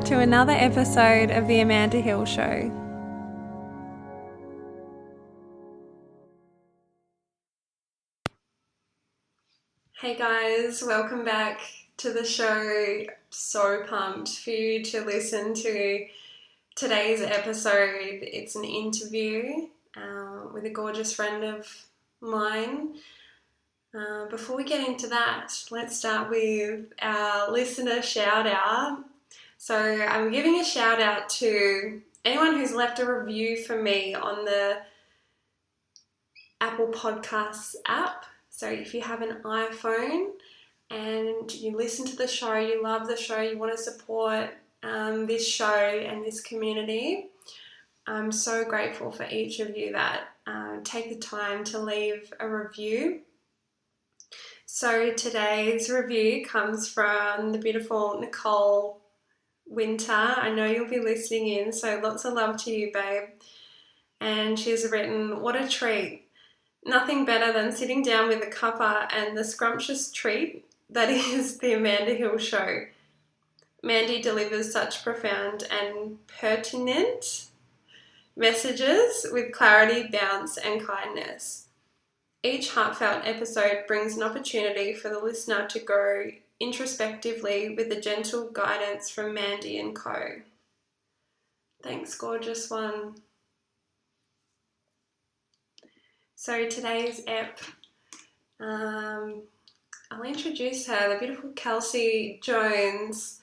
to another episode of The Amanda Hill Show. Hey guys, welcome back to the show. So pumped for you to listen to today's episode. It's an interview with a gorgeous friend of mine. Before we get into that, let's start with our listener shout out. So I'm giving a shout out to anyone who's left a review for me on the Apple Podcasts app. So if you have an iPhone and you listen to the show, you love the show, you want to support this show and this community, I'm so grateful for each of you that take the time to leave a review. So today's review comes from the beautiful Nicole Winter. I know you'll be listening in, so lots of love to you, babe. And she's written, "What a treat. Nothing better than sitting down with a cuppa and the scrumptious treat that is the Amanda Hill Show. Mandy delivers such profound and pertinent messages with clarity, bounce, and kindness. Each heartfelt episode brings an opportunity for the listener to grow introspectively with the gentle guidance from Mandy and co." Thanks, gorgeous one. So today's ep, I'll introduce her, the beautiful Kelsey Jones.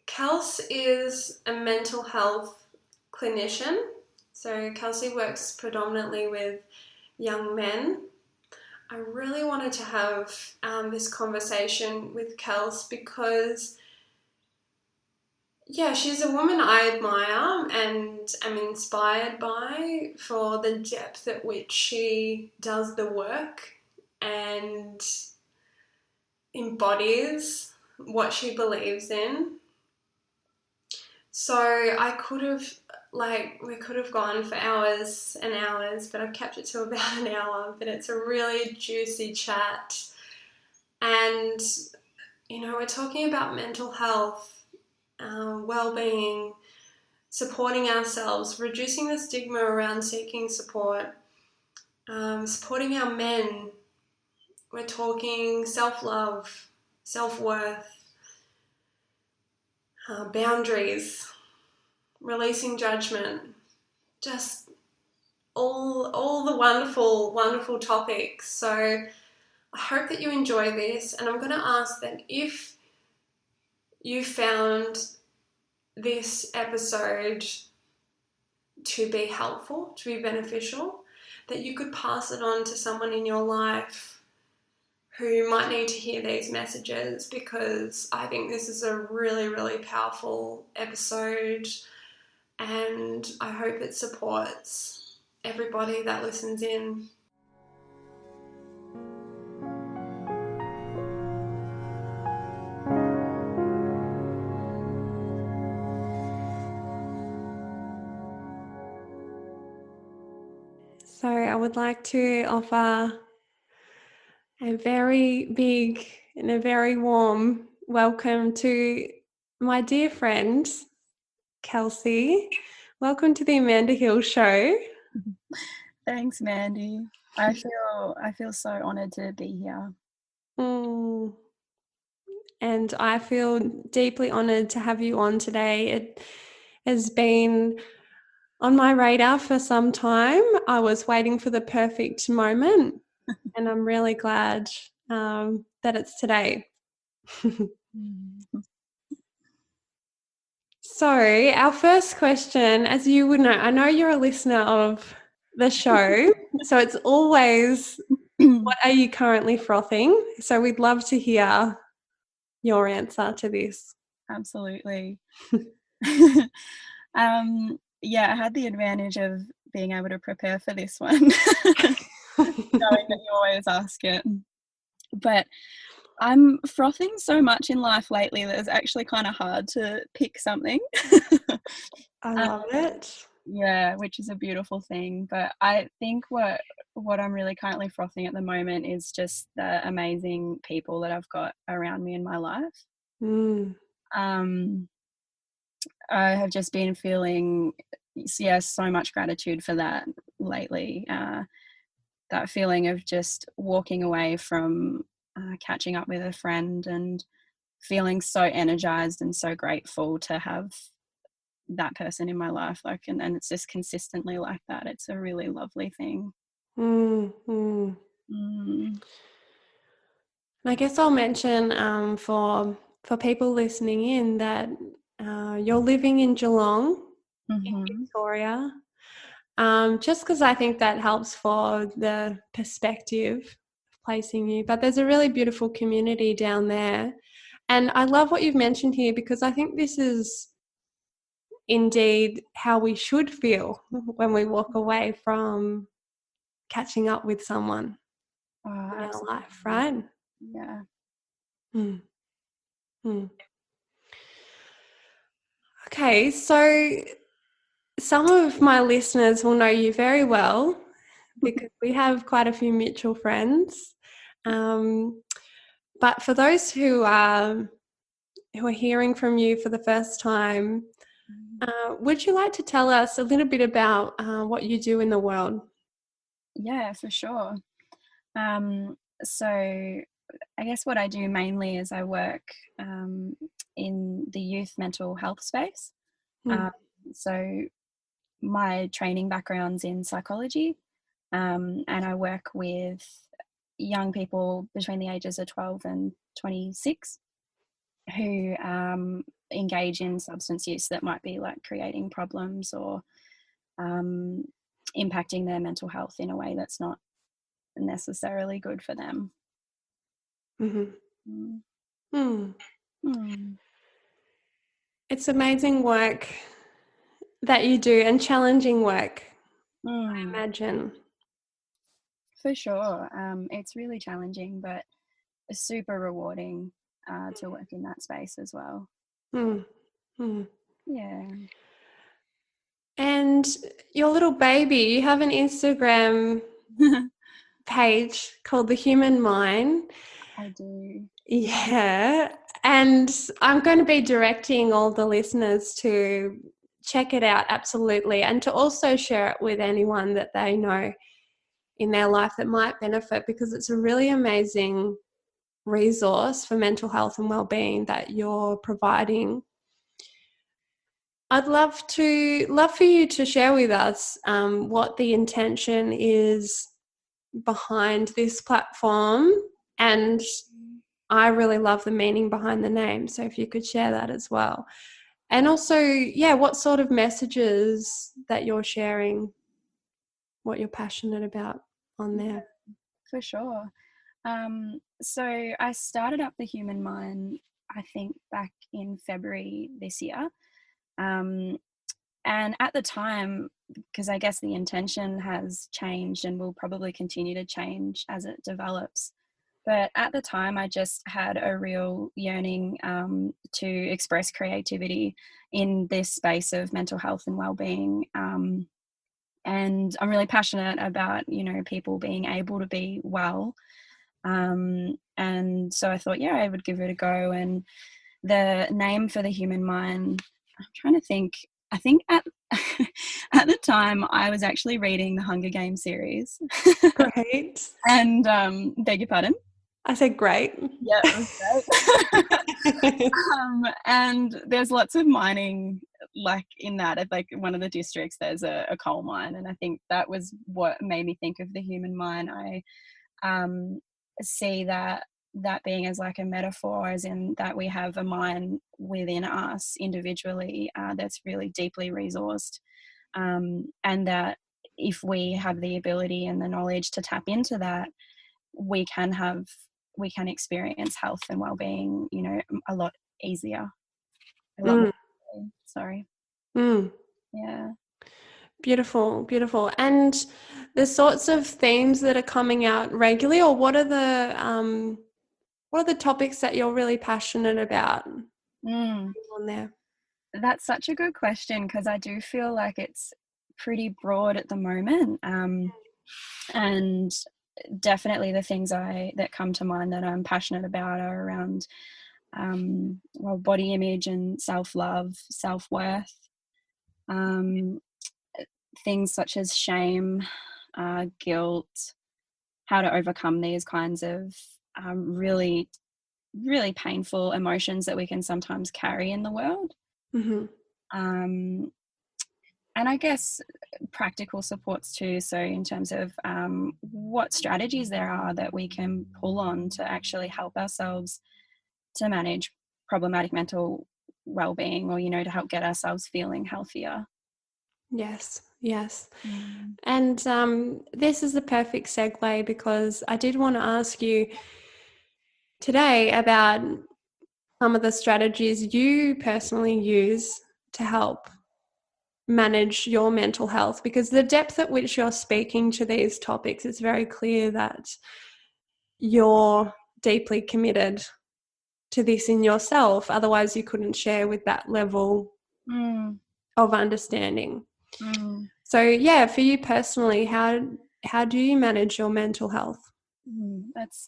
Kels is a mental health clinician. So Kelsey works predominantly with young men. I really wanted to have this conversation with Kels because, yeah, she's a woman I admire and am inspired by for the depth at which she does the work and embodies what she believes in. So we could have gone for hours and hours, but I've kept it to about an hour. But it's a really juicy chat. And, we're talking about mental health, well-being, supporting ourselves, reducing the stigma around seeking support, supporting our men. We're talking self-love, self-worth, boundaries, releasing judgment, just all the wonderful, wonderful topics. So I hope that you enjoy this, and I'm going to ask that if you found this episode to be helpful, to be beneficial, that you could pass it on to someone in your life who might need to hear these messages, because I think this is a really, really powerful episode, and I hope it supports everybody that listens in. So I would like to offer a very big and a very warm welcome to my dear friend, Kelsey. Welcome to the Amanda Hill Show. Thanks, Mandy. I feel so honoured to be here. And I feel deeply honoured to have you on today. It has been on my radar for some time. I was waiting for the perfect moment, and I'm really glad that it's today. So our first question, as you would know, I know you're a listener of the show, so it's always, what are you currently frothing? So we'd love to hear your answer to this. Absolutely. I had the advantage of being able to prepare for this one, knowing that you always ask it. But I'm frothing so much in life lately that it's actually kind of hard to pick something. I love it. Yeah, which is a beautiful thing. But I think what I'm really currently frothing at the moment is just the amazing people that I've got around me in my life. I have just been feeling, so much gratitude for that lately. That feeling of just walking away from catching up with a friend and feeling so energized and so grateful to have that person in my life, like, and it's just consistently like that. It's a really lovely thing. Mm, mm. Mm. And I guess I'll mention for people listening in that you're living in Geelong, in Mm-hmm. Victoria. Just because I think that helps for the perspective of placing you. But there's a really beautiful community down there. And I love what you've mentioned here, because I think this is indeed how we should feel when we walk away from catching up with someone Oh, in our absolutely. life, right? Yeah. Mm. Mm. Okay, so some of my listeners will know you very well because we have quite a few mutual friends. But for those who are hearing from you for the first time, would you like to tell us a little bit about what you do in the world? Yeah, for sure. So I guess what I do mainly is I work in the youth mental health space. Mm. Um, so my training background's in psychology, and I work with young people between the ages of 12 and 26 who engage in substance use that might be like creating problems or um, impacting their mental health in a way that's not necessarily good for them. Mm-hmm. Mm. Mm. Mm. It's amazing work that you do, and challenging work, I Mm. imagine. For sure. It's really challenging, but super rewarding to work in that space as well. Mm. Mm. Yeah. And your little baby, you have an Instagram page called The Human Mind. I do. Yeah. And I'm going to be directing all the listeners to check it out, absolutely. And to also share it with anyone that they know in their life that might benefit, because it's a really amazing resource for mental health and well-being that you're providing. I'd love for you to share with us what the intention is behind this platform, and I really love the meaning behind the name. So if you could share that as well. And also, yeah, what sort of messages that you're sharing, what you're passionate about on there. For sure. So I started up the Human Mind, I think, back in February this year. And at the time, because I guess the intention has changed and will probably continue to change as it develops. But at the time, I just had a real yearning to express creativity in this space of mental health and well-being. And I'm really passionate about, people being able to be well. And so I thought, yeah, I would give it a go. And the name for the Human Mind, I'm trying to think. I think at at the time I was actually reading the Hunger Games series. Great. And beg your pardon. I said great. Yeah, it was great. And there's lots of mining, like in that, at like one of the districts, there's a coal mine, and I think that was what made me think of the Human Mind. I see that being as like a metaphor, as in that we have a mind within us individually that's really deeply resourced, and that if we have the ability and the knowledge to tap into that, we can experience health and well-being, a lot easier, a lot more easily. Sorry. Mm. Yeah. Beautiful, beautiful. And the sorts of themes that are coming out regularly, or what are the topics that you're really passionate about on there? That's such a good question, because I do feel like it's pretty broad at the moment, and definitely the things that come to mind that I'm passionate about are around well, body image and self-love, self-worth, things such as shame, guilt, how to overcome these kinds of really, really painful emotions that we can sometimes carry in the world. Mm-hmm. And I guess practical supports too. So in terms of what strategies there are that we can pull on to actually help ourselves to manage problematic mental well-being, or, you know, to help get ourselves feeling healthier. Yes, yes. And this is the perfect segue, because I did want to ask you today about some of the strategies you personally use to help manage your mental health, because the depth at which you're speaking to these topics, is very clear that you're deeply committed to this in yourself. Otherwise, you couldn't share with that level of understanding. So, yeah, for you personally, how do you manage your mental health?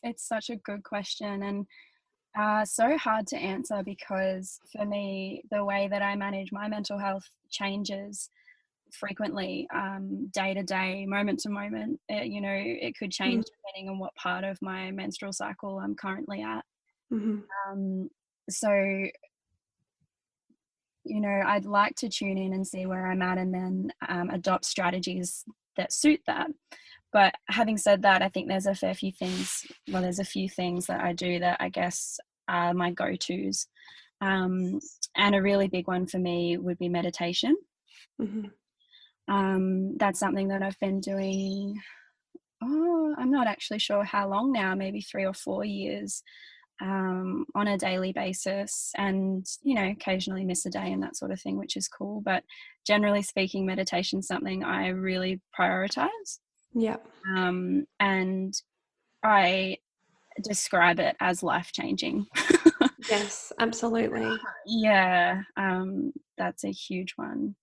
It's such a good question, and so hard to answer, because for me, the way that I manage my mental health changes frequently, day to day, moment to moment. You know, it could change depending on what part of my menstrual cycle I'm currently at. So, you know, I'd like to tune in and see where I'm at, and then adopt strategies that suit that. But having said that, I think there's a few things that I do that I guess are my go-tos. And a really big one for me would be meditation. That's something that I've been doing, I'm not actually sure how long now, maybe 3 or 4 years, on a daily basis, and, you know, occasionally miss a day and that sort of thing, which is cool. But generally speaking, meditation is something I really prioritize. Yeah. And I describe it as life-changing. Yes, absolutely. Yeah, that's a huge one.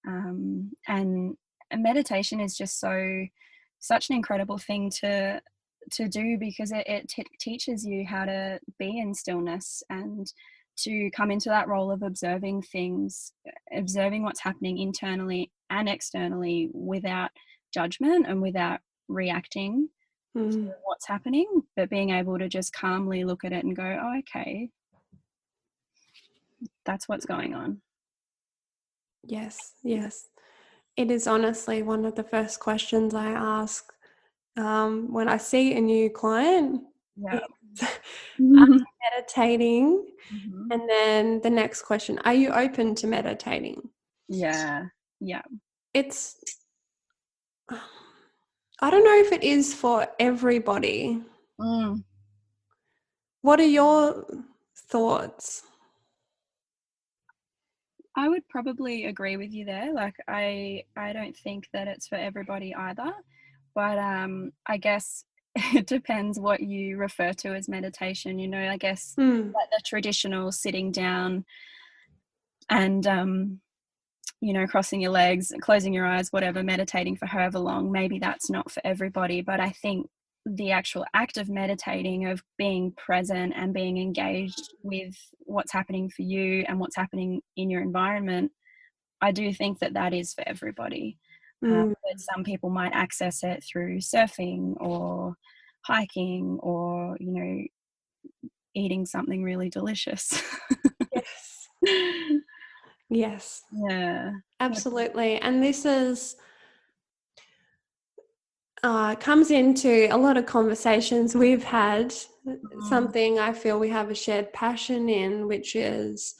And meditation is just such an incredible thing to do, because it teaches you how to be in stillness and to come into that role of observing things, observing what's happening internally and externally, without judgment and without reacting to what's happening, but being able to just calmly look at it and go, oh, okay, that's what's going on. Yes, yes. It is honestly one of the first questions I ask when I see a new client. Yeah. Are you meditating? And then the next question, are you open to meditating? Yeah. It's, I don't know if it is for everybody. What are your thoughts? I would probably agree with you there. Like, I don't think that it's for everybody either, but I guess it depends what you refer to as meditation. You know, I guess like the traditional sitting down and you know, crossing your legs, closing your eyes, whatever, meditating for however long, maybe that's not for everybody. But I think the actual act of meditating, of being present and being engaged with what's happening for you and what's happening in your environment, I do think that that is for everybody. But some people might access it through surfing or hiking, or, you know, eating something really delicious. Yes. Yes. Yeah. Absolutely. And this is comes into a lot of conversations we've had, something I feel we have a shared passion in, which is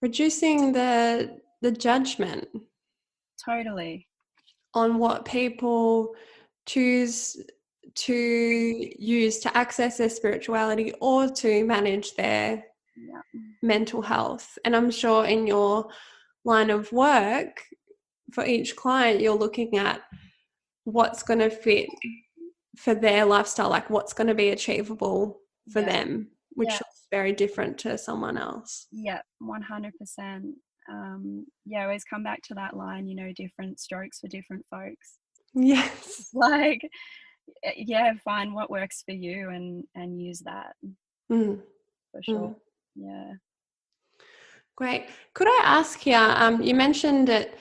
reducing the judgment Totally. on what people choose to use to access their spirituality or to manage their mental health. And I'm sure in your line of work, for each client, you're looking at what's going to fit for their lifestyle, like what's going to be achievable for them, which is very different to someone else. Yeah, 100%. Yeah, always come back to that line, you know, different strokes for different folks. Yes. Like, yeah, find what works for you and use that. Mm. for sure. Mm. Yeah. Great. Could I ask here, you mentioned it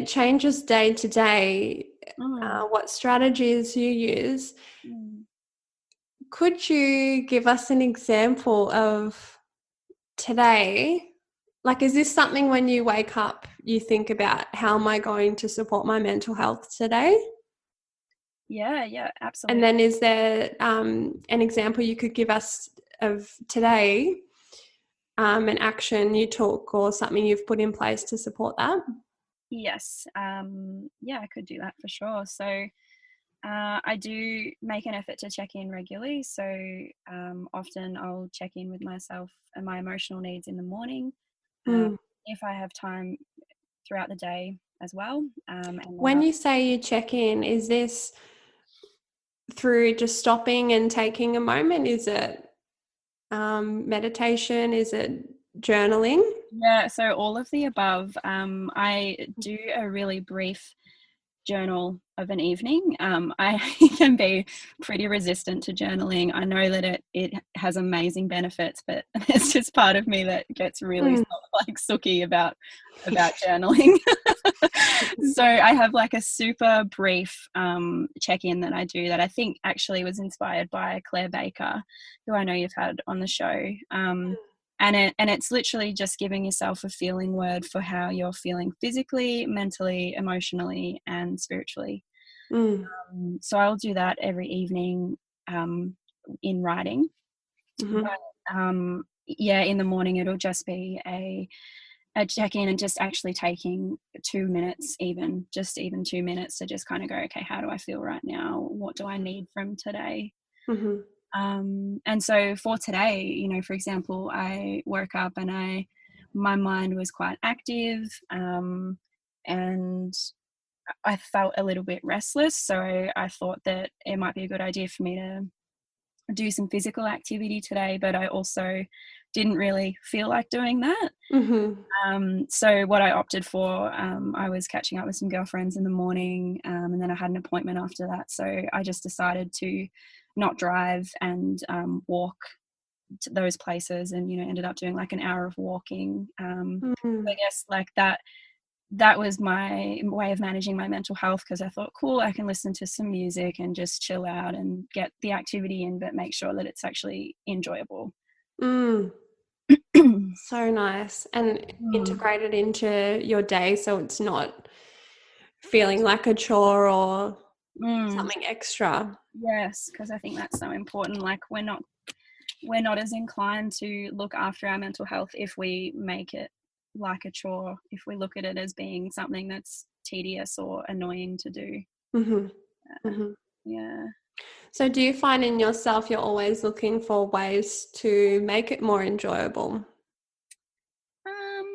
changes day to day, Mm. what strategies you use. Mm. Could you give us an example of today? Like, is this something when you wake up, you think about how am I going to support my mental health today? Yeah, And absolutely. then is there an example you could give us of today, an action you took or something you've put in place to support that? Yes. Yeah, I could do that for sure. So I do make an effort to check in regularly. So often I'll check in with myself and my emotional needs in the morning. Uh, Mm. if I have time throughout the day as well. And then When you say you check in, is this through just stopping and taking a moment? Is it meditation? Is it journaling? yeah, so all of the above. I do a really brief journal of an evening. I can be pretty resistant to journaling. I know that it has amazing benefits, but it's just part of me that gets really Mm. like sooky about journaling. So I have like a super brief check-in that I do that I think actually was inspired by Claire Baker, who I know you've had on the show. And it's literally just giving yourself a feeling word for how you're feeling physically, mentally, emotionally, and spiritually. Mm. So I'll do that every evening in writing. Mm-hmm. But yeah, in the morning it'll just be a check in and just actually taking 2 minutes, even 2 minutes to just kind of go, okay, how do I feel right now? What do I need from today? Mm-hmm. And so for today, for example, I woke up and my mind was quite active, and I felt a little bit restless. So I thought that it might be a good idea for me to do some physical activity today, but I also didn't really feel like doing that. Mm-hmm. So what I opted for, I was catching up with some girlfriends in the morning, and then I had an appointment after that. So I just decided to not drive and walk to those places, and ended up doing like an hour of walking. Mm-hmm. I guess like that was my way of managing my mental health, because I thought, cool, I can listen to some music and just chill out and get the activity in, but make sure that it's actually enjoyable. Mm. So nice. And Mm. integrated into your day so it's not feeling like a chore or Mm. something extra. Yes, because I think that's so important. Like we're not as inclined to look after our mental health if we make it like a chore, if we look at it as being something that's tedious or annoying to do. Mm-hmm. Mm-hmm. Yeah. So do you find in yourself you're always looking for ways to make it more enjoyable? Um,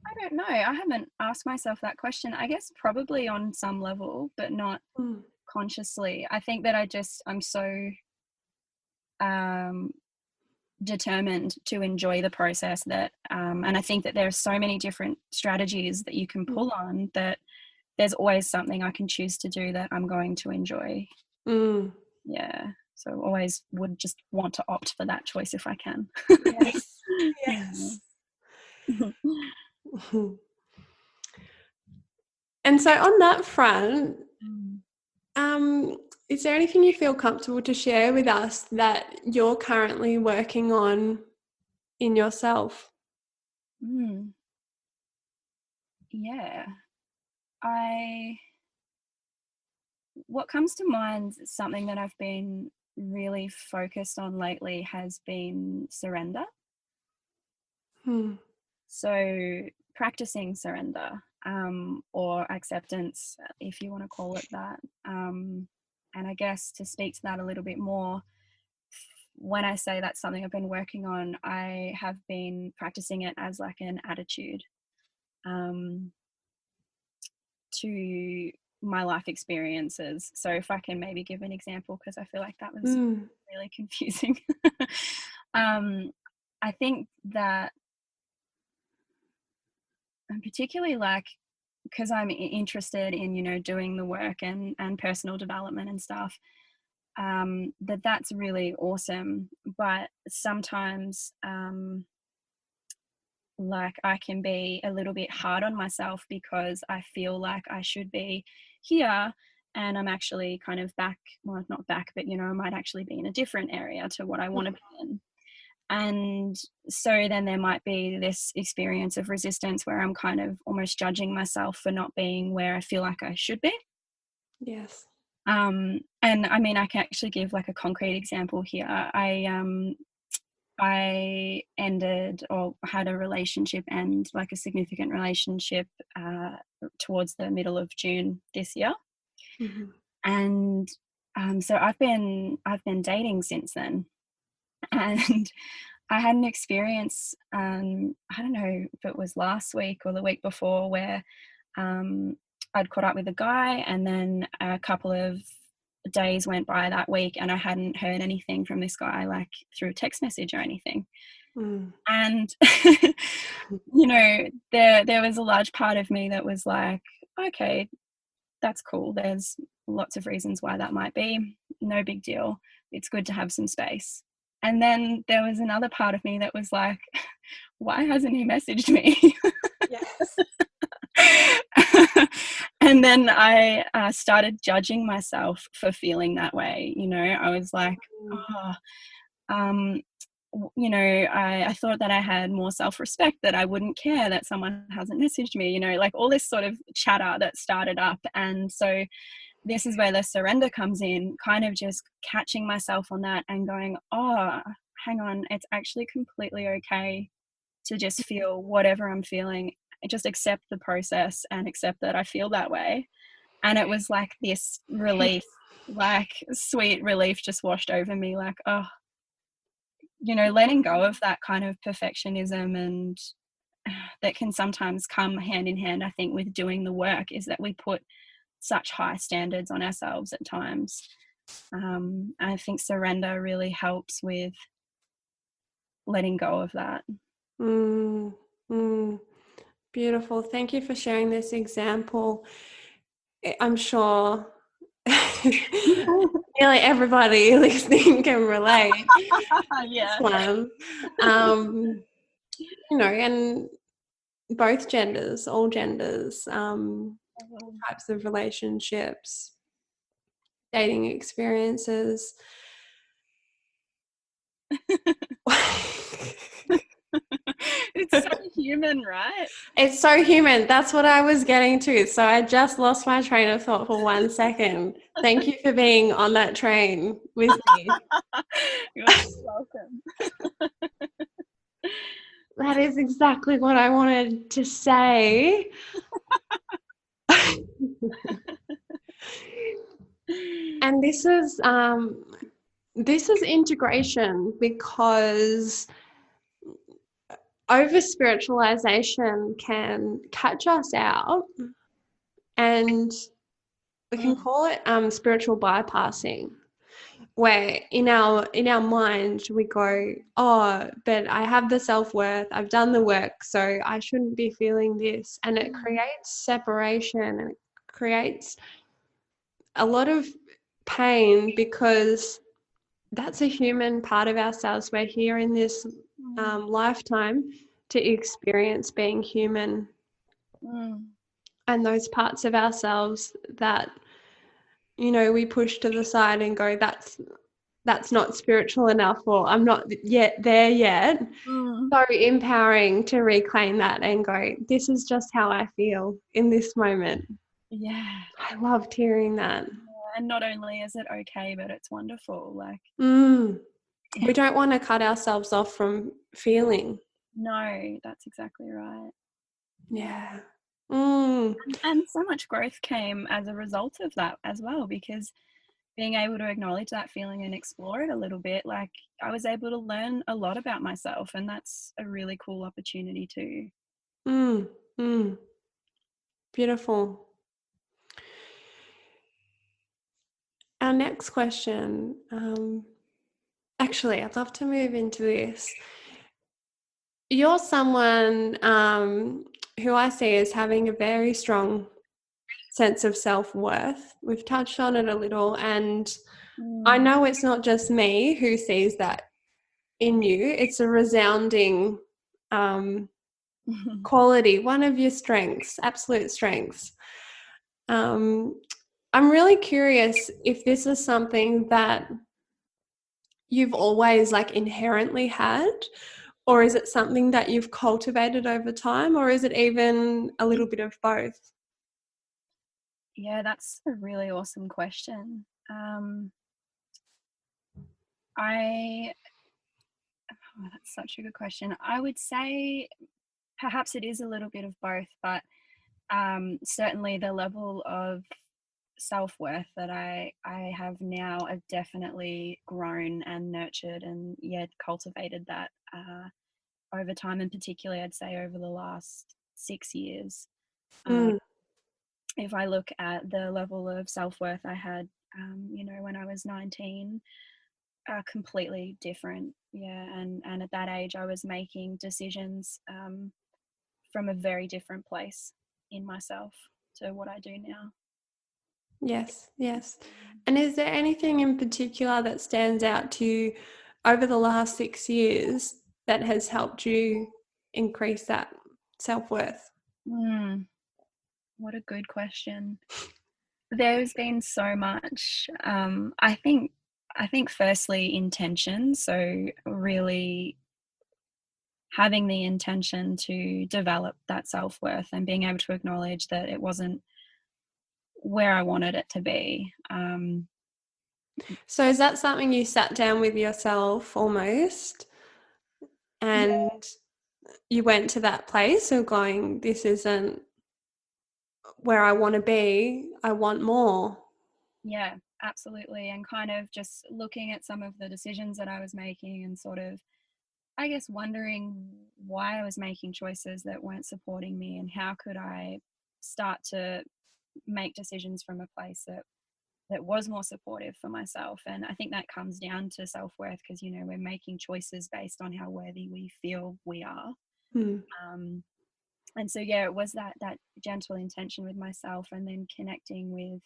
I don't know. I haven't asked myself that question. I guess probably on some level, but not Mm. consciously. I think that I'm so um determined to enjoy the process that and I think that there are so many different strategies that you can pull on, that there's always something I can choose to do that I'm going to enjoy. Mm. Yeah, so always would just want to opt for that choice if I can. Yes. Yeah. Yes. And so on that front, Mm. um, is there anything you feel comfortable to share with us that you're currently working on in yourself? Mm. Yeah, I what comes to mind, something that I've been really focused on lately, has been surrender. Hmm. So practicing surrender, or acceptance, if you want to call it that. And I guess to speak to that a little bit more, when I say that's something I've been working on, I have been practicing it as like an attitude um, to my life experiences. So if I can maybe give an example, because I feel like that was Mm. really confusing. um, I think that, and particularly like, because I'm interested in doing the work and personal development and stuff, that's really awesome. But sometimes like I can be a little bit hard on myself because I feel like I should be here and I'm actually kind of back, well, not back, but I might actually be in a different area to what I want to be in. And so then there might be this experience of resistance where I'm kind of almost judging myself for not being where I feel like I should be. Yes. And I mean, I can actually give like a concrete example here. I ended or had a relationship end, like a significant relationship, towards the middle of June this year. Mm-hmm. And so I've been dating since then. And I had an experience, I don't know if it was last week or the week before, where I'd caught up with a guy, and then a couple of days went by that week and I hadn't heard anything from this guy, like through text message or anything. And there was a large part of me that was like, okay, that's cool, there's lots of reasons why that might be, no big deal, it's good to have some space. And then there was another part of me that was like, why hasn't he messaged me? Yes. And then I started judging myself for feeling that way. I was like, I thought that I had more self-respect, that I wouldn't care that someone hasn't messaged me, like all this sort of chatter that started up. And so this is where the surrender comes in, kind of just catching myself on that and going, oh, hang on, it's actually completely okay to just feel whatever I'm feeling. Just accept the process and accept that I feel that way. And it was like this relief, like sweet relief just washed over me, like, oh, letting go of that kind of perfectionism, and that can sometimes come hand in hand, I think, with doing the work, is that we put such high standards on ourselves at times. I think surrender really helps with letting go of that. Beautiful. Thank you for sharing this example. I'm sure nearly everybody listening can relate. Yeah. And both genders, all genders, types of relationships, dating experiences. It's so human, right? It's so human. That's what I was getting to. So I just lost my train of thought for 1 second. Thank you for being on that train with me. You're welcome. That is exactly what I wanted to say. And this is integration, because over spiritualization can catch us out, and we can call it spiritual bypassing, where in our mind we go, oh, but I have the self-worth, I've done the work, so I shouldn't be feeling this. And it creates separation, and it creates a lot of pain, because that's a human part of ourselves. We're here in this lifetime to experience being human. And those parts of ourselves that, we push to the side and go, that's not spiritual enough, or I'm not yet there yet. So empowering to reclaim that and go, this is just how I feel in this moment. Yeah. I loved hearing that. And not only is it okay, but it's wonderful. Like, we don't want to cut ourselves off from feeling. No, that's exactly right. Yeah. And so much growth came as a result of that as well, because being able to acknowledge that feeling and explore it a little bit, like I was able to learn a lot about myself, and that's a really cool opportunity too. Beautiful. Our next question, actually, I'd love to move into this. You're someone who I see as having a very strong sense of self-worth. We've touched on it a little, and I Mm. know it's not just me who sees that in you. It's a resounding quality, one of your strengths, absolute strengths. Um, I'm really curious if this is something that you've always like inherently had, or is it something that you've cultivated over time, or is it even a little bit of both? Yeah, that's a really awesome question. I that's such a good question. I would say perhaps it is a little bit of both, but certainly the level of self-worth that I have now, I've definitely grown and nurtured and cultivated that over time, and particularly I'd say over the last 6 years. Um, Mm, if I look at the level of self-worth I had, when I was 19, completely different. Yeah, and at that age, I was making decisions from a very different place in myself to what I do now. yes, yes. And is there anything in particular that stands out to you over the last 6 years that has helped you increase that self-worth? Mm, what a good question. There's been so much. I think firstly intention. So really having the intention to develop that self-worth and being able to acknowledge that it wasn't where I wanted it to be. So is that something you sat down with yourself almost Yeah, and you went to that place of going, this isn't where I want to be, I want more? yeah, absolutely. And kind of just looking at some of the decisions that I was making and sort of, I guess, wondering why I was making choices that weren't supporting me and how could I start to make decisions from a place that was more supportive for myself. And I think that comes down to self-worth because we're making choices based on how worthy we feel we are. Mm, um, and so yeah, it was that gentle intention with myself, and then connecting with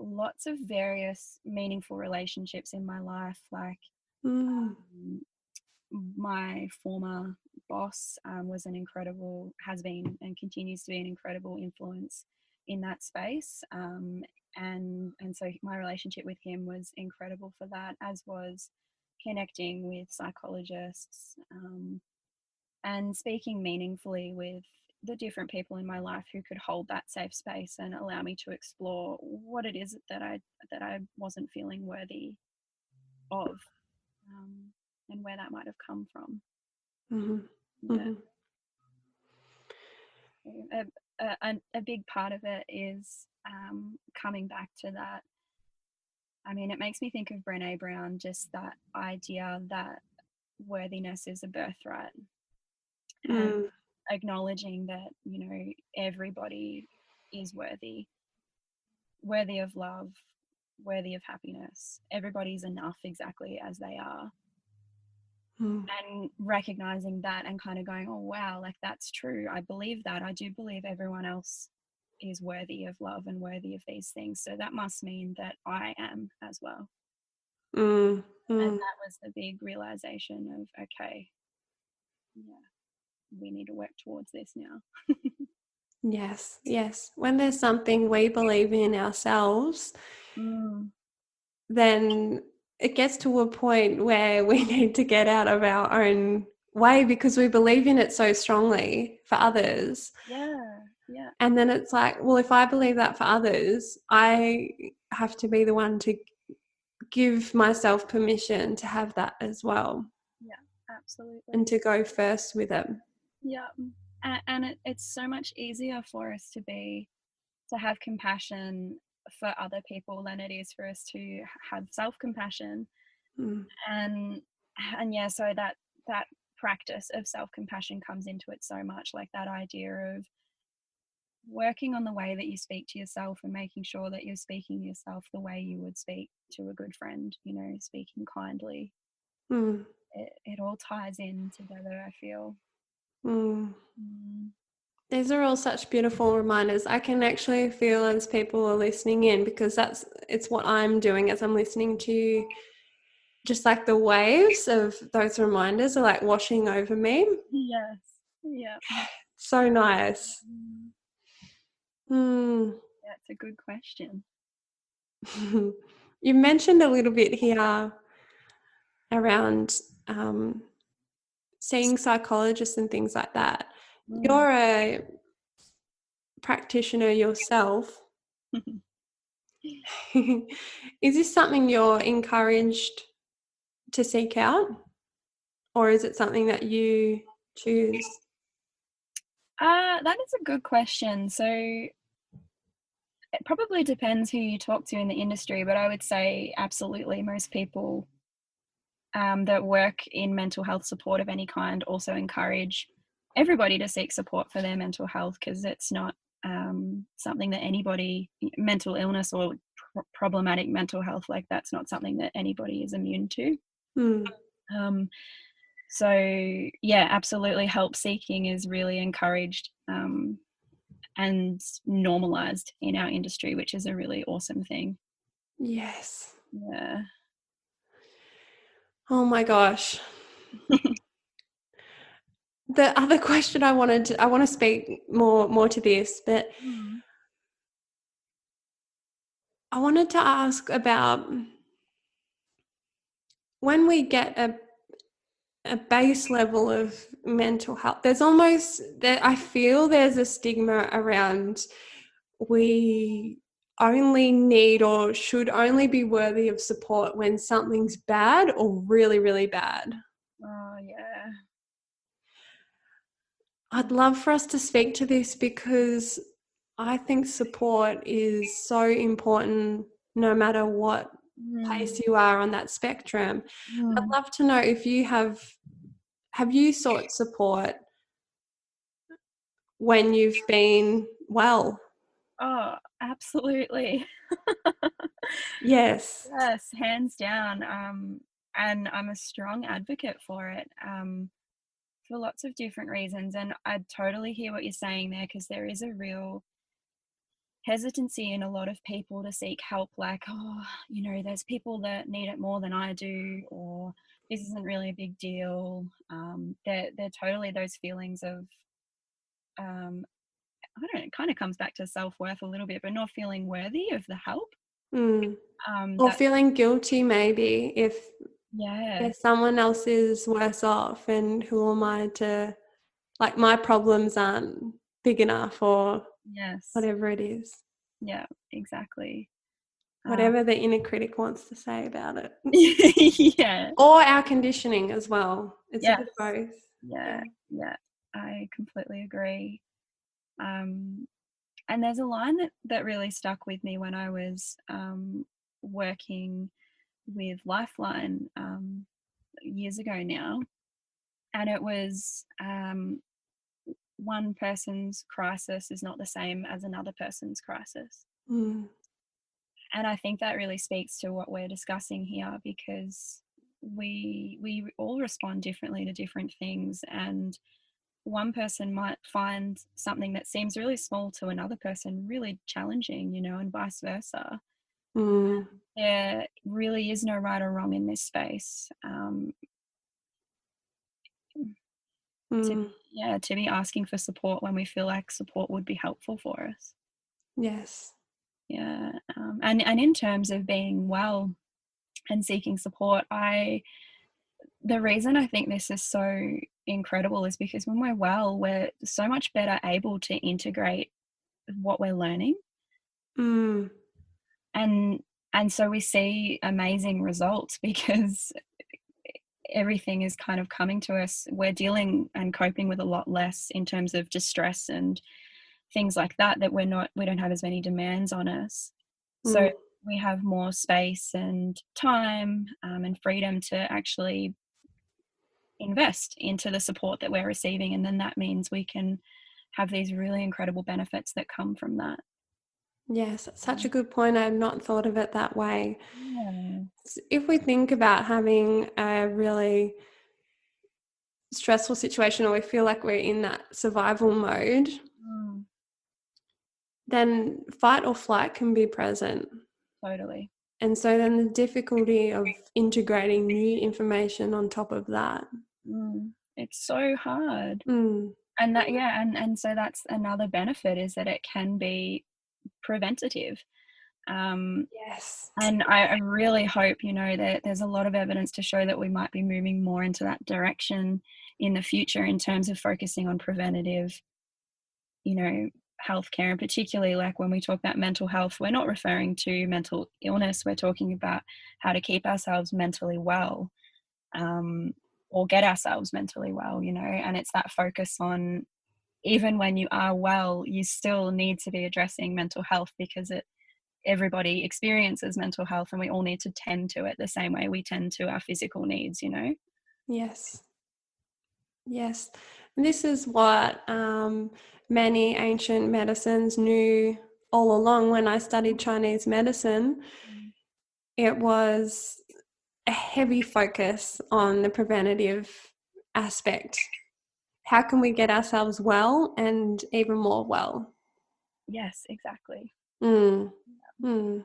lots of various meaningful relationships in my life, like mm, um, my former boss has been and continues to be an incredible influence in that space. And so my relationship with him was incredible for that, as was connecting with psychologists, and speaking meaningfully with the different people in my life who could hold that safe space and allow me to explore what it is that I wasn't feeling worthy of, um, and where that might have come from. mhm, Yeah. mhm. A big part of it is coming back to that. I mean, it makes me think of Brené Brown, just that idea that worthiness is a birthright, and Mm, acknowledging that, everybody is worthy of love, worthy of happiness. Everybody's enough exactly as they are. mm, And recognizing that and kind of going, oh, wow, like that's true. I believe that. I do believe everyone else is worthy of love and worthy of these things. So that must mean that I am as well. mm, And mm. that was the big realization of, okay, yeah, we need to work towards this now. Yes, yes. When there's something we believe in ourselves, Mm, then it gets to a point where we need to get out of our own way because we believe in it so strongly for others. yeah, yeah, And then it's like, well, if I believe that for others, I have to be the one to give myself permission to have that as well yeah, and absolutely. to go first with it. Yeah. And it's so much easier for us to have compassion for other people than it is for us to have self-compassion. Mm, and and yeah, so that practice of self-compassion comes into it so much, like that idea of working on the way that you speak to yourself and making sure that you're speaking to yourself the way you would speak to a good friend, speaking kindly. mm, It all ties in together, I feel. mm. Mm. These are all such beautiful reminders. I can actually feel as people are listening in, because it's what I'm doing as I'm listening to you. Just like the waves of those reminders are like washing over me. Yes. Yeah. So nice. That's a good question. You mentioned a little bit here around seeing psychologists and things like that. You're a practitioner yourself. Is this something you're encouraged to seek out, or is it something that you choose? That is a good question. So it probably depends who you talk to in the industry, but I would say absolutely most people that work in mental health support of any kind also encourage everybody to seek support for their mental health, because it's not something that anybody, mental illness or problematic mental health, like that's not something that anybody is immune to. So yeah, absolutely, help seeking is really encouraged and normalized in our industry, which is a really awesome thing. Yes. Yeah. Oh my gosh. The other question I want to speak more to this, but I wanted to ask about when we get a base level of mental health. There's almost that I feel there's a stigma around we only need or should only be worthy of support when something's bad or really, really bad. Oh yeah. I'd love for us to speak to this, because I think support is so important no matter what place you are on that spectrum. I'd love to know if you have you sought support when you've been well? Oh, absolutely. Yes. Yes, hands down. And I'm a strong advocate for it, for lots of different reasons. And I totally hear what you're saying there, because there is a real hesitancy in a lot of people to seek help, like, oh, there's people that need it more than I do, or this isn't really a big deal. They're totally those feelings of, I don't know, it kind of comes back to self-worth a little bit, but not feeling worthy of the help. Or feeling guilty maybe if someone else is worse off, and who am I to, like, my problems aren't big enough, or whatever it is. Yeah, exactly. Whatever the inner critic wants to say about it. Yeah. Or our conditioning as well. It's a bit of both. Yeah, I completely agree. And there's a line that really stuck with me when I was working with Lifeline years ago now. And it was, one person's crisis is not the same as another person's crisis. And I think that really speaks to what we're discussing here, because we all respond differently to different things, and one person might find something that seems really small to another person really challenging, and vice versa. There really is no right or wrong in this space. To be asking for support when we feel like support would be helpful for us. Yes. Yeah. And in terms of being well and seeking support, the reason I think this is so incredible is because when we're well, we're so much better able to integrate what we're learning. And so we see amazing results, because everything is kind of coming to us. We're dealing and coping with a lot less in terms of distress and things like that we don't have as many demands on us. So we have more space and time and freedom to actually invest into the support that we're receiving, and then that means we can have these really incredible benefits that come from that. Yes, that's such a good point. I had not thought of it that way. If we think about having a really stressful situation, or we feel like we're in that survival mode, Mm, then fight or flight can be present. totally. And so then the difficulty of integrating new information on top of that. It's so hard. Mm. And that, yeah, and so that's another benefit, is that it can be preventative. Yes. And I really hope, that there's a lot of evidence to show that we might be moving more into that direction in the future in terms of focusing on preventative, healthcare. And particularly, like, when we talk about mental health, we're not referring to mental illness. We're talking about how to keep ourselves mentally well, or get ourselves mentally well, and it's that focus on, even when you are well, you still need to be addressing mental health, because everybody experiences mental health, and we all need to tend to it the same way we tend to our physical needs. Yes. Yes. And this is what many ancient medicines knew all along. When I studied Chinese medicine, it was a heavy focus on the preventative aspect. How can we get ourselves well and even more well? Yes, exactly. Mm. Mm.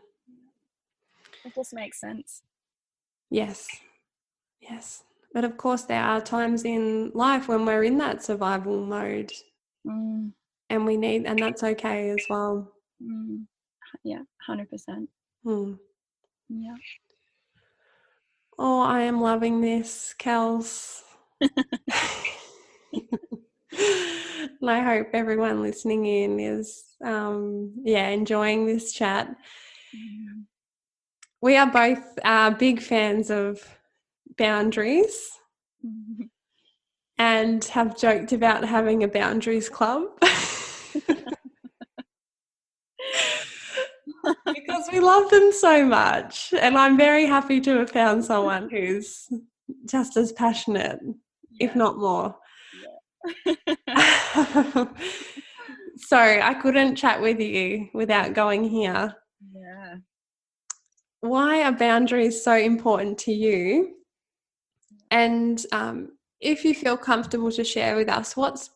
It just makes sense. Yes. Yes. But of course, there are times in life when we're in that survival mode, and that's okay as well. Yeah, 100%. Hmm. Yeah. Oh, I am loving this, Kels. And I hope everyone listening in is, enjoying this chat. We are both big fans of boundaries and have joked about having a boundaries club. Because we love them so much. And I'm very happy to have found someone who's just as passionate, if not more. Yeah. So I couldn't chat with you without going here. Yeah. Why are boundaries so important to you? And if you feel comfortable to share with us, what's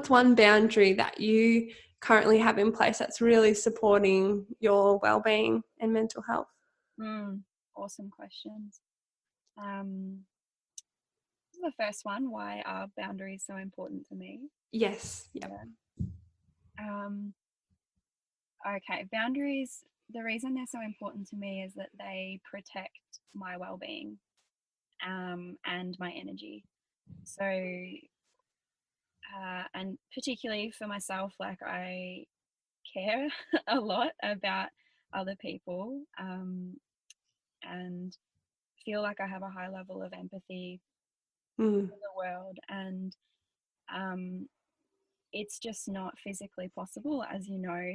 one boundary that you currently have in place that's really supporting your well-being and mental health? Awesome questions. The first one, why are boundaries so important to me? Yes. Yep. Yeah. Okay, boundaries, the reason they're so important to me is that they protect my well-being, and my energy. So, and particularly for myself, like, I care a lot about other people, and feel like I have a high level of empathy for the world, and it's just not physically possible, as you know,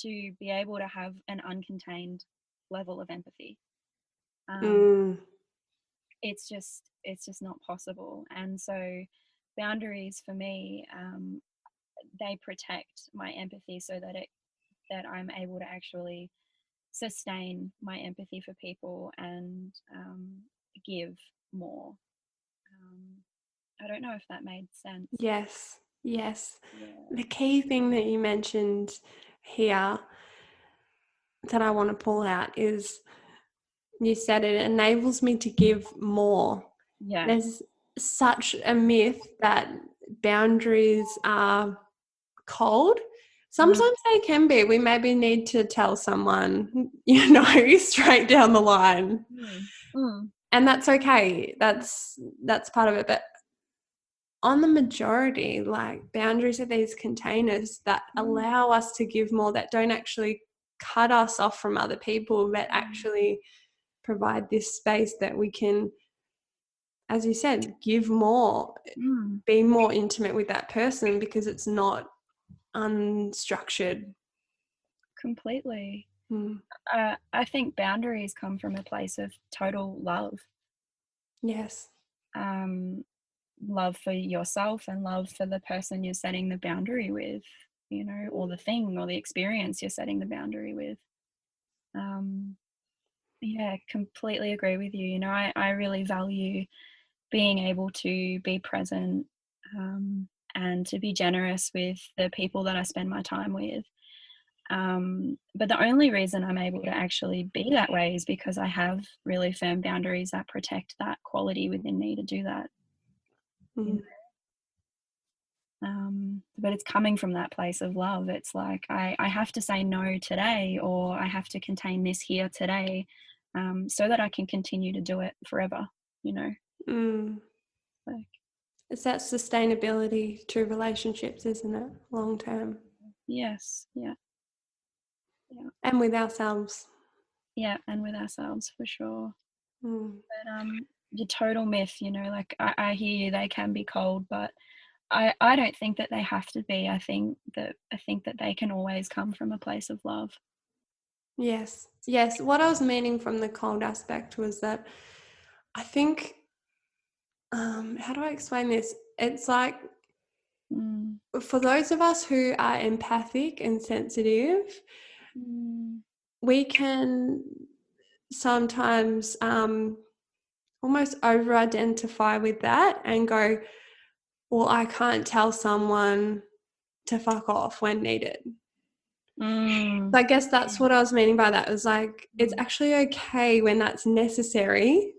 to be able to have an uncontained level of empathy. It's just not possible, and so boundaries for me, they protect my empathy, so that I'm able to actually sustain my empathy for people, and give more. I don't know if that made sense. Yes. Yes. Yeah. The key thing that you mentioned here that I want to pull out is you said it enables me to give more. Yeah. There's such a myth that boundaries are cold. Sometimes they can be. We maybe need to tell someone, straight down the line. And that's okay. That's part of it. But on the majority, like, boundaries are these containers that allow us to give more, that don't actually cut us off from other people, that actually provide this space that we can, as you said, give more, be more intimate with that person, because it's not unstructured. Completely. I think boundaries come from a place of total love. Yes. Love for yourself and love for the person you're setting the boundary with, or the thing or the experience you're setting the boundary with. Yeah, completely agree with you. I really value being able to be present, and to be generous with the people that I spend my time with. But the only reason I'm able to actually be that way is because I have really firm boundaries that protect that quality within me to do that. Mm. But it's coming from that place of love. It's like I have to say no today, or I have to contain this here today, so that I can continue to do it forever, you know. Like, it's that sustainability to relationships, isn't it? Long term. yes, yeah. And with ourselves. Yeah, and with ourselves for sure. Mm. But the total myth, you know, like I hear you, they can be cold, but I don't think that they have to be. I think that they can always come from a place of love. Yes. What I was meaning from the cold aspect was that I think, how do I explain this? It's like, for those of us who are empathic and sensitive, we can sometimes almost over-identify with that and go, well, I can't tell someone to fuck off when needed. So I guess that's what I was meaning by that. It was like, it's actually okay when that's necessary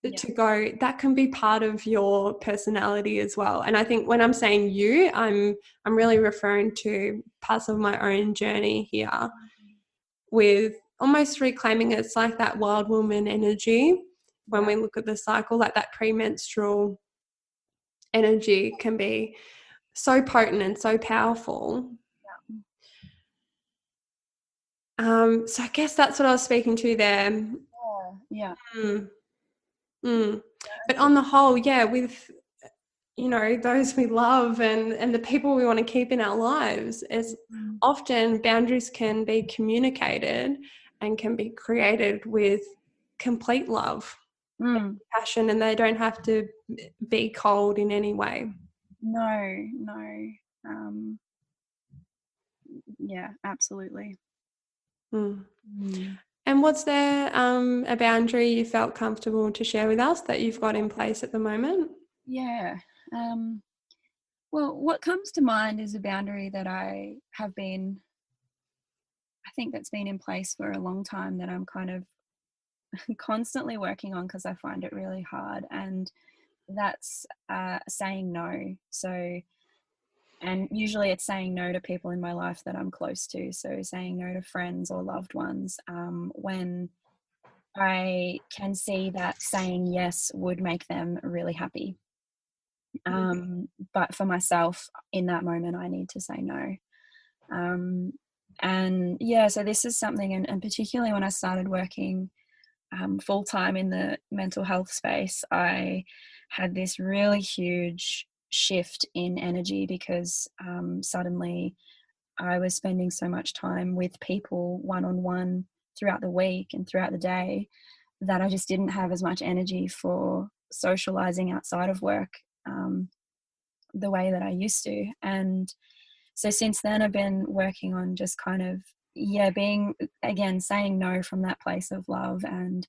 to go, that can be part of your personality as well. And I think when I'm saying you, I'm really referring to parts of my own journey here with almost reclaiming it's like that wild woman energy. When we look at the cycle, like that premenstrual energy can be so potent and so powerful. So I guess that's what I was speaking to there. But on the whole, with, you know, those we love and the people we want to keep in our lives, is often boundaries can be communicated and can be created with complete love and passion, and they don't have to be cold in any way. No. Yeah, absolutely. And was there a boundary you felt comfortable to share with us that you've got in place at the moment? Yeah. Well, what comes to mind is a boundary that I think that's been in place for a long time, that I'm kind of constantly working on because I find it really hard, and that's saying no. So, and usually it's saying no to people in my life that I'm close to. So saying no to friends or loved ones when I can see that saying yes would make them really happy. But for myself in that moment, I need to say no. And yeah, so this is something, and particularly when I started working full-time in the mental health space, I had this really huge shift in energy because suddenly I was spending so much time with people one-on-one throughout the week and throughout the day that I just didn't have as much energy for socializing outside of work the way that I used to. And so since then I've been working on just kind of being, again, saying no from that place of love. And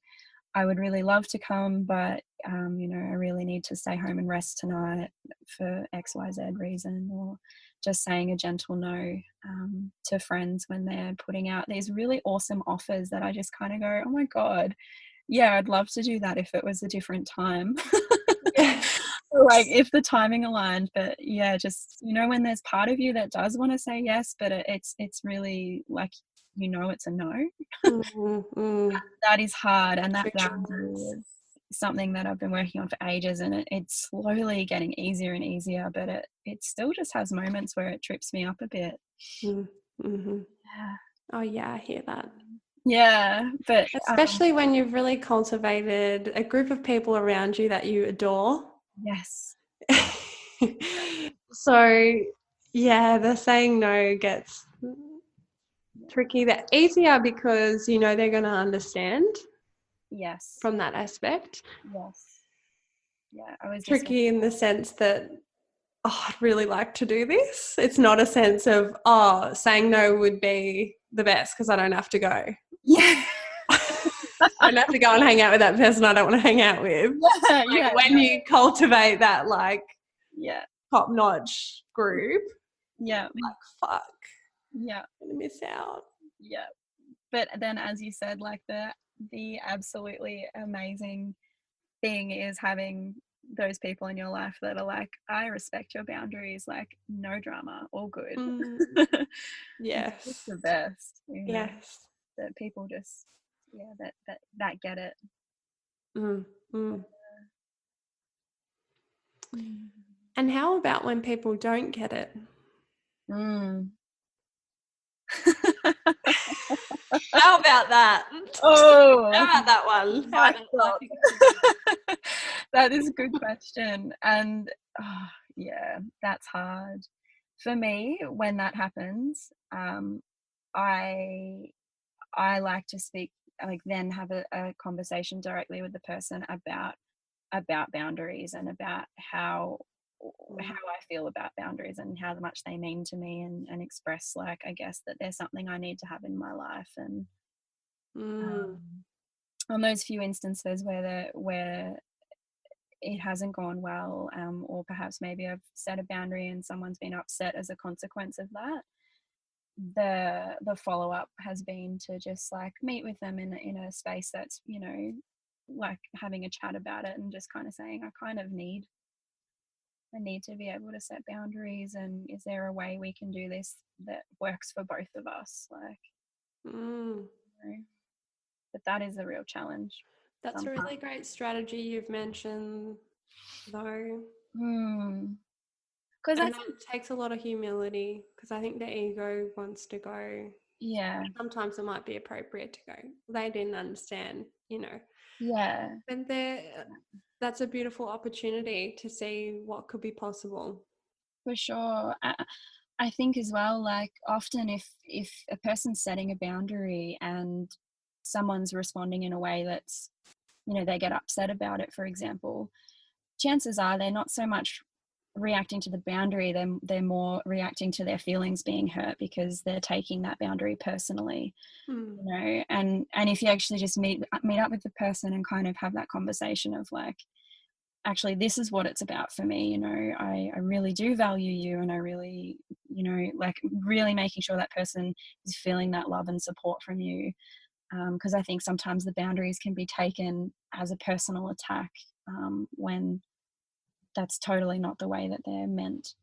I would really love to come, but you know, I really need to stay home and rest tonight for XYZ reason, or just saying a gentle no to friends when they're putting out these really awesome offers that I just kind of go, oh my God, yeah, I'd love to do that if it was a different time. Like if the timing aligned. But yeah, just, you know, when there's part of you that does want to say yes, but it's really like, you know, it's a no. That is hard, and that boundary is something that I've been working on for ages, and it's slowly getting easier and easier, but it still just has moments where it trips me up a bit. Oh yeah, I hear that. Yeah, but especially when you've really cultivated a group of people around you that you adore. Yes. So yeah, the saying no gets tricky. They're easier because you know they're going to understand. Yes. From that aspect. Yes. Yeah, I was tricky in the sense that, I'd really like to do this. It's not a sense of, saying no would be the best because I don't have to go. Yeah. I don't have to go and hang out with that person I don't want to hang out with. Yeah. When you cultivate that, top-notch group. Yeah. Like, fuck. Yeah. I'm going to miss out. Yeah. But then, as you said, like the absolutely amazing thing is having those people in your life that are like, I respect your boundaries, like no drama, all good. Yes. It's the best. You know, yes. that people just, that get it. And how about when people don't get it? How about that? Oh, how about that one? How about that? That is a good question. And that's hard. For me, when that happens, I like to speak, like then have a conversation directly with the person about boundaries and about how I feel about boundaries and how much they mean to me, and express, like, I guess that there's something I need to have in my life. And on those few instances where it hasn't gone well, or perhaps maybe I've set a boundary and someone's been upset as a consequence of that, the follow-up has been to just like meet with them in a space that's, you know, like having a chat about it and just kind of saying, I need to be able to set boundaries, and is there a way we can do this that works for both of us? Like, you know, but that is a real challenge. That's sometimes a really great strategy you've mentioned, though. Because that takes a lot of humility, because I think the ego wants to go. Yeah. Sometimes it might be appropriate to go, they didn't understand, you know. Yeah. And that's a beautiful opportunity to see what could be possible. For sure. I think as well, like, often if a person's setting a boundary and someone's responding in a way that's, you know, they get upset about it, for example, chances are they're not so much reacting to the boundary, they're more reacting to their feelings being hurt because they're taking that boundary personally. You know, and if you actually just meet up with the person and kind of have that conversation of like, actually, this is what it's about for me, you know, I really do value you, and I really, you know, like really making sure that person is feeling that love and support from you, because I think sometimes the boundaries can be taken as a personal attack, when that's totally not the way that they're meant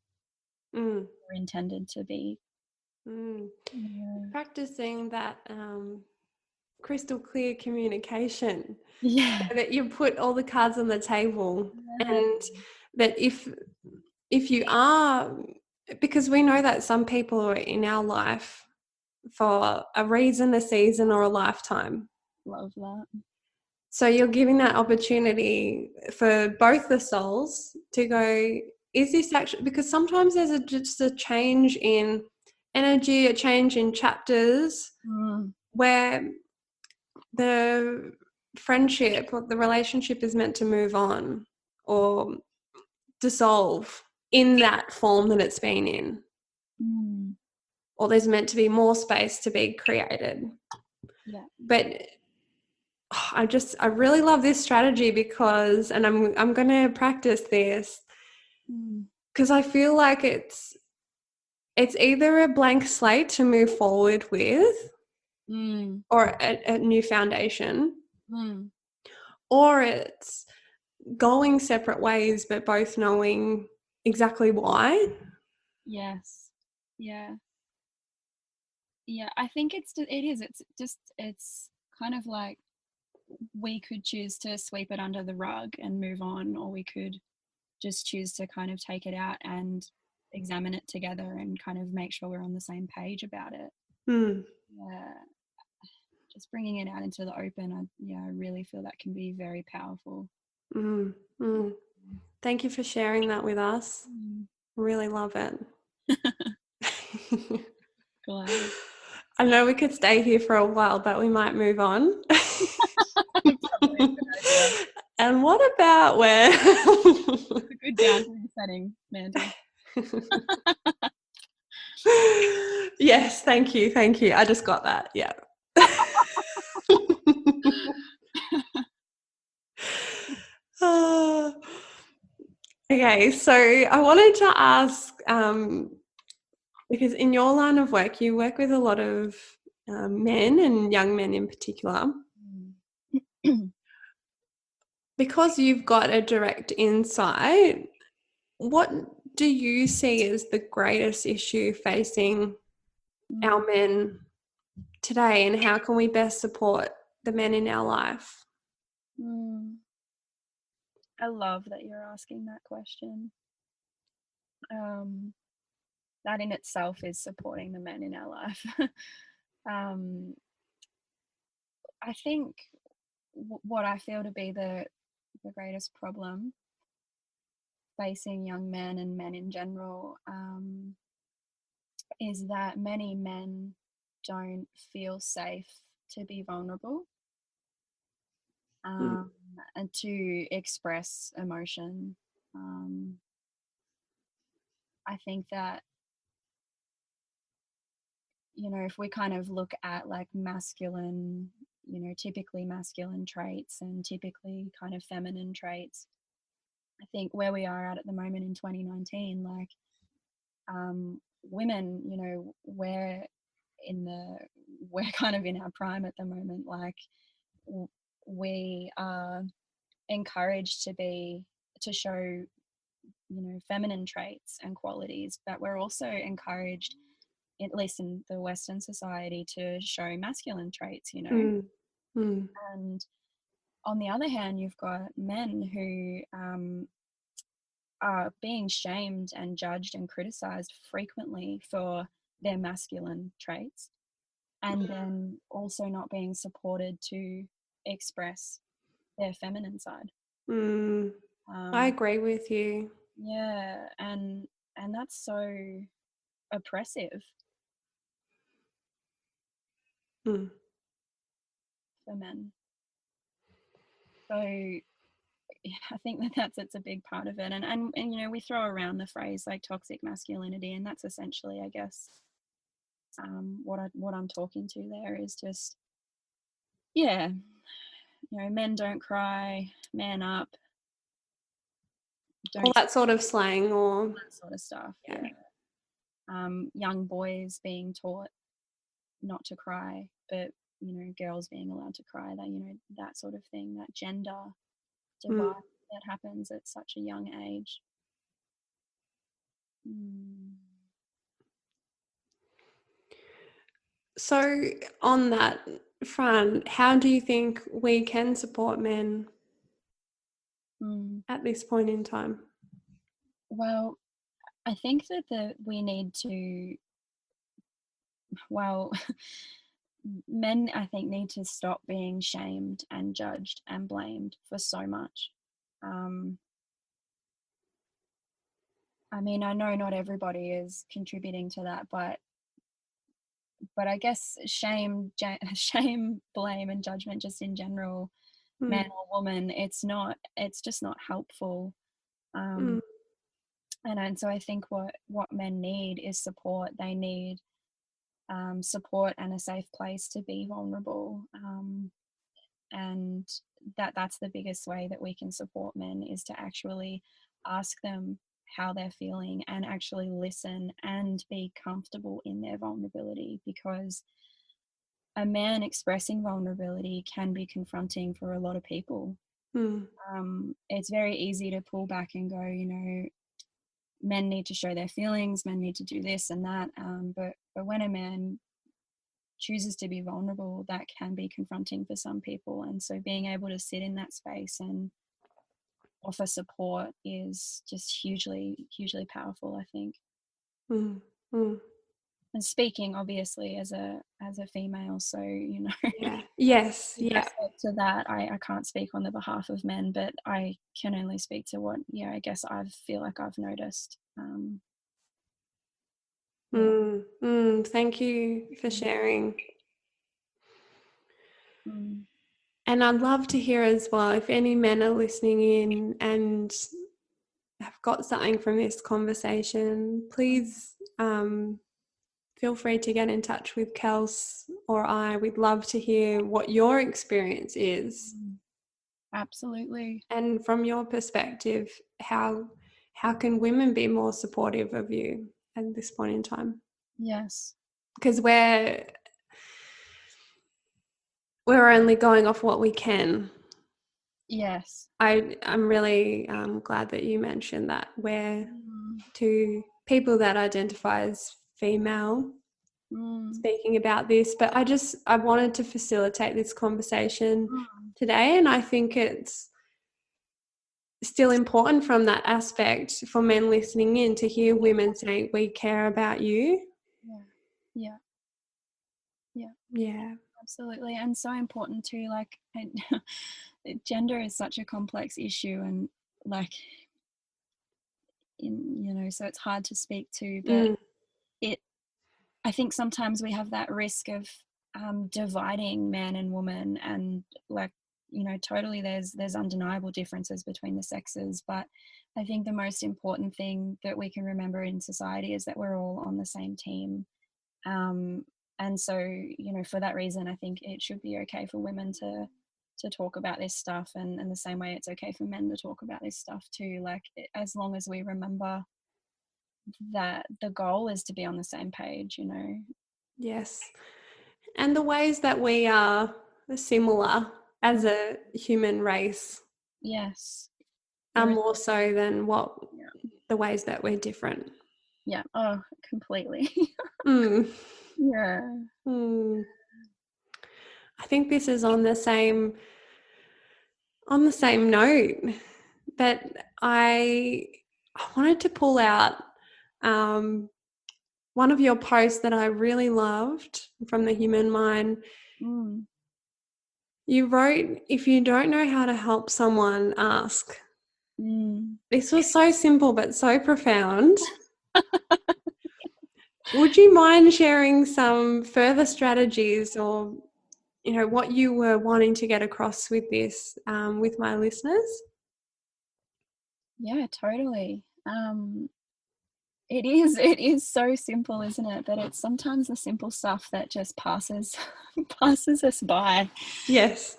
or intended to be. Practicing that crystal clear communication, so that you put all the cards on the table, and that if you are, because we know that some people are in our life for a reason, a season, or a lifetime. Love that. So you're giving that opportunity for both the souls to go, is this actually, because sometimes there's just a change in energy, a change in chapters, where the friendship or the relationship is meant to move on or dissolve in that form that it's been in. Or there's meant to be more space to be created. Yeah. But I really love this strategy, because, and I'm going to practice this, because I feel like it's either a blank slate to move forward with, or a new foundation, or it's going separate ways but both knowing exactly why. Yes. Yeah. Yeah, I think it's kind of like, we could choose to sweep it under the rug and move on, or we could just choose to kind of take it out and examine it together and kind of make sure we're on the same page about it. Yeah, just bringing it out into the open, I really feel that can be very powerful. Thank you for sharing that with us. Really love it. Glad. I know we could stay here for a while, but we might move on. And what about where? It's a good boundary setting, Mandy. Yes, thank you. I just got that. Yeah. Okay, so I wanted to ask, because in your line of work, you work with a lot of men and young men in particular. Because you've got a direct insight, what do you see as the greatest issue facing our men today, and how can we best support the men in our life? I love that you're asking that question. That in itself is supporting the men in our life. I think what I feel to be the greatest problem facing young men and men in general is that many men don't feel safe to be vulnerable and to express emotion. I think that, you know, if we kind of look at like masculine, you know, typically masculine traits and typically kind of feminine traits, I think where we are at the moment in 2019, like women, you know, we're kind of in our prime at the moment. Like we are encouraged to show, you know, feminine traits and qualities, but we're also encouraged, at least in the Western society, to show masculine traits, you know. And on the other hand, you've got men who are being shamed and judged and criticized frequently for their masculine traits, and then also not being supported to express their feminine side. I agree with you. Yeah, and that's so oppressive for men. So I think it's a big part of it, and you know, we throw around the phrase like toxic masculinity, and that's essentially, I guess, what I'm talking to there is just, yeah, you know, men don't cry, man up, All don't that sort of slang, or that sort of stuff. Yeah. Young boys being taught not to cry, but you know, girls being allowed to cry. That, you know, that sort of thing. That gender divide that happens at such a young age. So on that front, how do you think we can support men at this point in time? Well, I think that we need to, well, men, I think, need to stop being shamed and judged and blamed for so much. I mean, I know not everybody is contributing to that, but I guess shame, blame, and judgment, just in general, man or woman, it's just not helpful. And so I think what men need is support. They need support and a safe place to be vulnerable. And that's the biggest way that we can support men, is to actually ask them how they're feeling and actually listen and be comfortable in their vulnerability, because a man expressing vulnerability can be confronting for a lot of people. It's very easy to pull back and go, you know, men need to show their feelings, men need to do this and that, but when a man chooses to be vulnerable, that can be confronting for some people. And so being able to sit in that space and offer support is just hugely, hugely powerful, I think. And speaking, obviously, as a female, so, you know, Yes, with respect to that, I can't speak on the behalf of men, but I can only speak to what, I guess I feel like I've noticed. Thank you for sharing. And I'd love to hear as well, if any men are listening in and have got something from this conversation, please feel free to get in touch with Kels or I. We'd love to hear what your experience is. Absolutely. And from your perspective, how how can women be more supportive of you at this point in time? Yes. Because we're only going off what we can. Yes. I'm really glad that you mentioned that we're to people that identify as female speaking about this, but I wanted to facilitate this conversation today, and I think it's still important from that aspect for men listening in to hear women saying, we care about you. Yeah. Yeah. Absolutely. And so important too, like gender is such a complex issue, and like so it's hard to speak to, but I think sometimes we have that risk of dividing man and woman, and like, totally there's undeniable differences between the sexes, but I think the most important thing that we can remember in society is that we're all on the same team. And so, for that reason, I think it should be okay for women to talk about this stuff, and the same way it's okay for men to talk about this stuff too, like as long as we remember that the goal is to be on the same page. Yes. And the ways that we are similar as a human race Yes. are more so than the ways that we're different. Yeah. Oh, completely. Mm. Yeah. Mm. I think this is on the same note, but I wanted to pull out one of your posts that I really loved from the Human Mind. You wrote, if you don't know how to help someone, ask. This was so simple but so profound. Would you mind sharing some further strategies or, what you were wanting to get across with this, with my listeners? Yeah, totally. It is so simple, isn't it? But it's sometimes the simple stuff that just passes us by. Yes.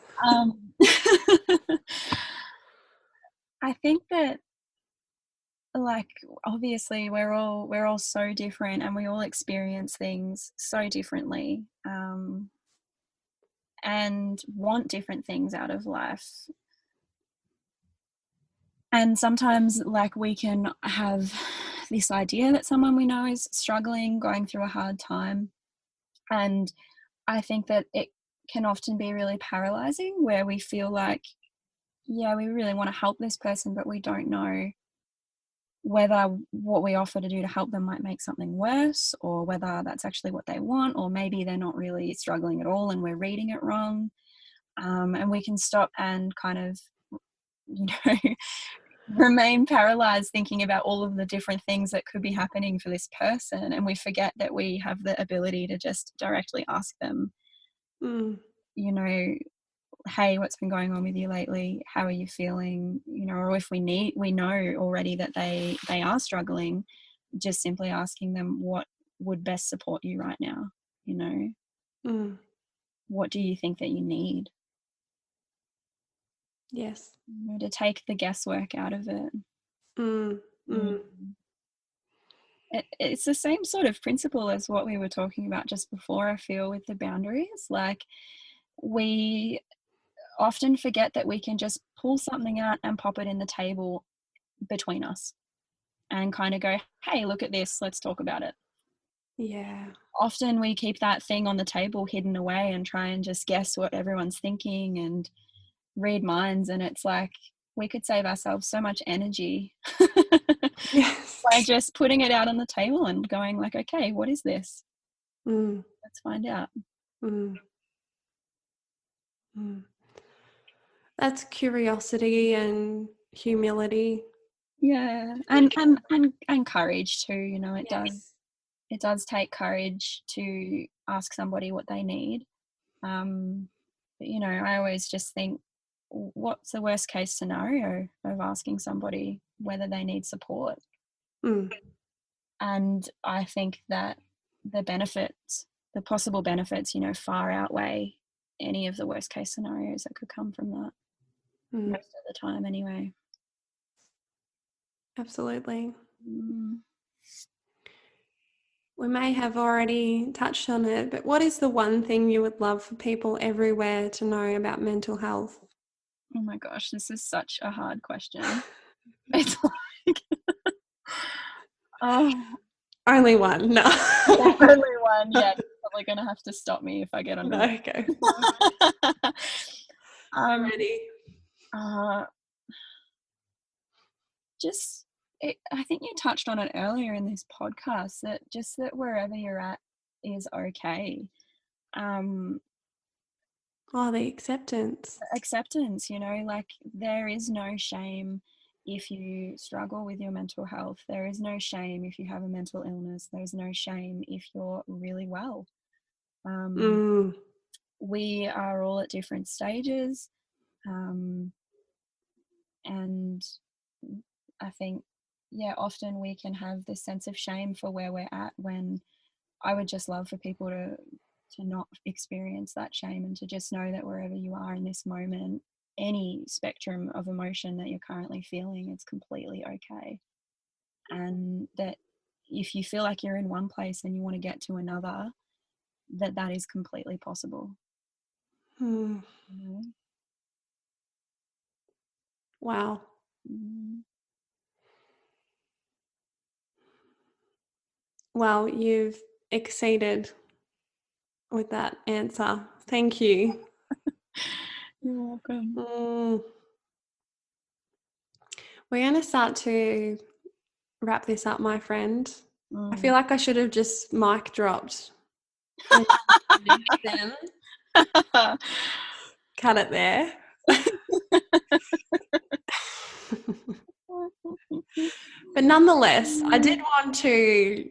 I think that, like, obviously we're all so different, and we all experience things so differently, and want different things out of life. And sometimes, like, we can have this idea that someone we know is struggling, going through a hard time, and I think that it can often be really paralyzing, where we feel like, yeah, we really want to help this person, but we don't know whether what we offer to do to help them might make something worse, or whether that's actually what they want, or maybe they're not really struggling at all and we're reading it wrong. And we can stop and kind of, remain paralyzed thinking about all of the different things that could be happening for this person, and we forget that we have the ability to just directly ask them, hey, what's been going on with you lately? How are you feeling? Or if we know already that they are struggling, just simply asking them what would best support you right now. What do you think that you need? Yes. To take the guesswork out of it. It's the same sort of principle as what we were talking about just before, I feel, with the boundaries. Like, we often forget that we can just pull something out and pop it in the table between us and kind of go, hey, look at this, let's talk about it. Yeah. Often we keep that thing on the table hidden away and try and just guess what everyone's thinking and read minds, and it's like we could save ourselves so much energy Yes. by just putting it out on the table and going like, okay, what is this? Let's find out. That's curiosity and humility. Yeah, and courage too. Yes. It does take courage to ask somebody what they need. But, I always just think, what's the worst case scenario of asking somebody whether they need support? And I think that the possible benefits, far outweigh any of the worst case scenarios that could come from that, most of the time anyway. Absolutely. Mm. We may have already touched on it, but what is the one thing you would love for people everywhere to know about mental health? Oh my gosh, this is such a hard question. It's like, oh, Only one. No. only one. Yeah, you're probably gonna have to stop me if I get on. No, okay. I'm um, ready. uh, just, I think you touched on it earlier in this podcast that just that wherever you're at is okay. Oh, the acceptance. Acceptance, you know, like there is no shame if you struggle with your mental health. There is no shame if you have a mental illness. There's no shame if you're really well. Mm. We are all at different stages. Um, and I think, yeah, often we can have this sense of shame for where we're at, when I would just love for people to not experience that shame and to just know that wherever you are in this moment, any spectrum of emotion that you're currently feeling, it's completely okay. And that if you feel like you're in one place and you want to get to another, that is completely possible. Mm. You know? Wow. Mm. Well, you've exceeded with that answer. Thank you. You're welcome. We're going to start to wrap this up, my friend. I feel Mm. like I should have just mic dropped and then cut it there. But nonetheless, I did want to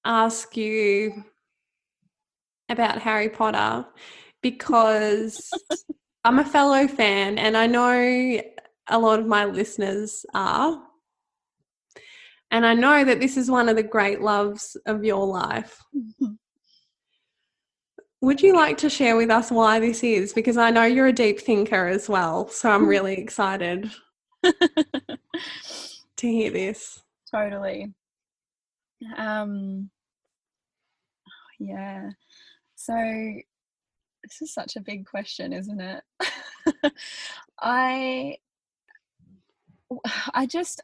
ask you about Harry Potter because I'm a fellow fan and I know a lot of my listeners are. And I know that this is one of the great loves of your life. Would you like to share with us why this is? Because I know you're a deep thinker as well, so I'm really excited to hear this. Totally. Yeah. So this is such a big question, isn't it? I just,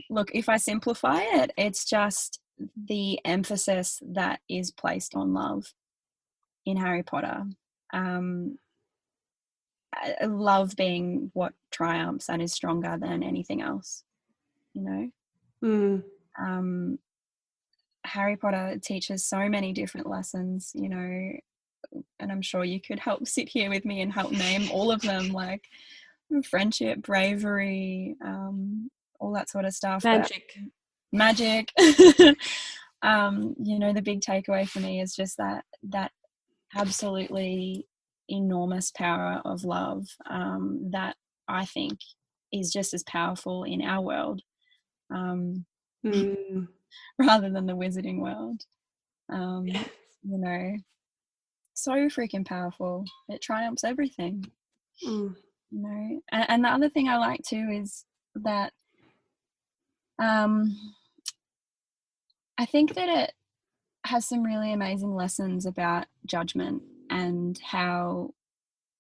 look, if I simplify it, it's just the emphasis that is placed on love in Harry Potter. Love being what triumphs and is stronger than anything else, you know. Harry Potter teaches so many different lessons, you know, and I'm sure you could help sit here with me and help name all of them, like friendship, bravery, all that sort of stuff. Magic. Magic. You know, the big takeaway for me is just that absolutely enormous power of love, that I think is just as powerful in our world, rather than the wizarding world. You know, so freaking powerful. It triumphs everything. You know, and the other thing I like too is that I think that it has some really amazing lessons about judgment and how,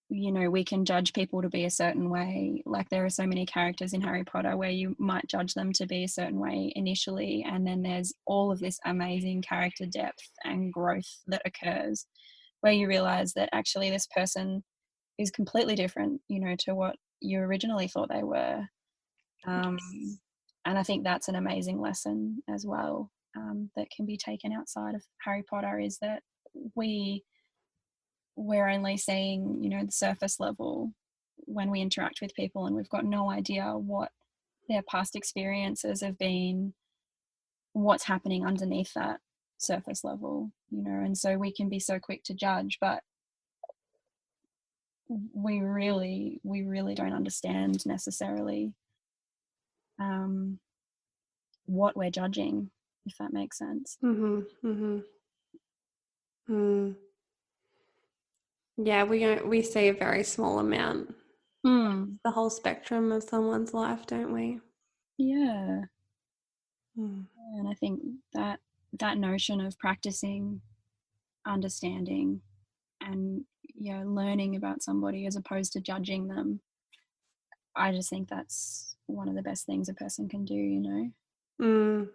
you know, we can judge people to be a certain way. Like there are so many characters in Harry Potter where you might judge them to be a certain way initially, and then there's all of this amazing character depth and growth that occurs where you realize that actually this person is completely different, you know, to what you originally thought they were. And I think that's an amazing lesson as well, that can be taken outside of Harry Potter, is that we're only seeing, you know, the surface level when we interact with people, and we've got no idea what their past experiences have been, what's happening underneath that surface level, you know. And so we can be so quick to judge, but we really don't understand necessarily what we're judging, if that makes sense. Yeah, we see a very small amount, the whole spectrum of someone's life, don't we? Yeah. Mm. And I think that notion of practicing understanding and learning about somebody as opposed to judging them, I just think that's one of the best things a person can do, Mm.